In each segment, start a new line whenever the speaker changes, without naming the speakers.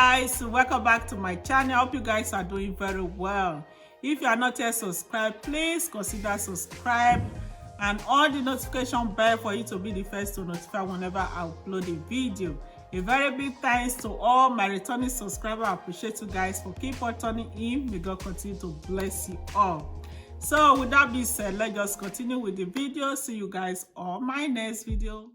guys, welcome back to my channel. I hope you guys are doing very well. If you are not yet subscribed, please consider subscribe and on the notification bell for you to be the first to notify whenever I upload a video. A very big thanks to all my returning subscribers. I appreciate you guys for keep on turning in. May God continue to bless you all. So with that being said, let's just continue with the video. See you guys on my next video.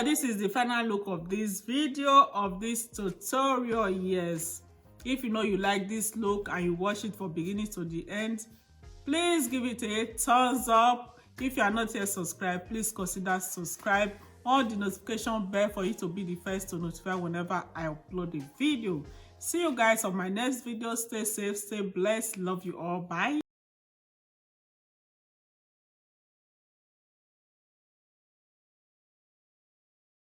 So this is the final look of this video, of this tutorial. Yes, if you know you like this look and you watch it from beginning to the end, please give it a thumbs up. If you are not yet subscribed, please consider subscribe on the notification bell for you to be the first to notify whenever I upload a video. See you guys on my next video. Stay safe, stay blessed. Love you all. Bye.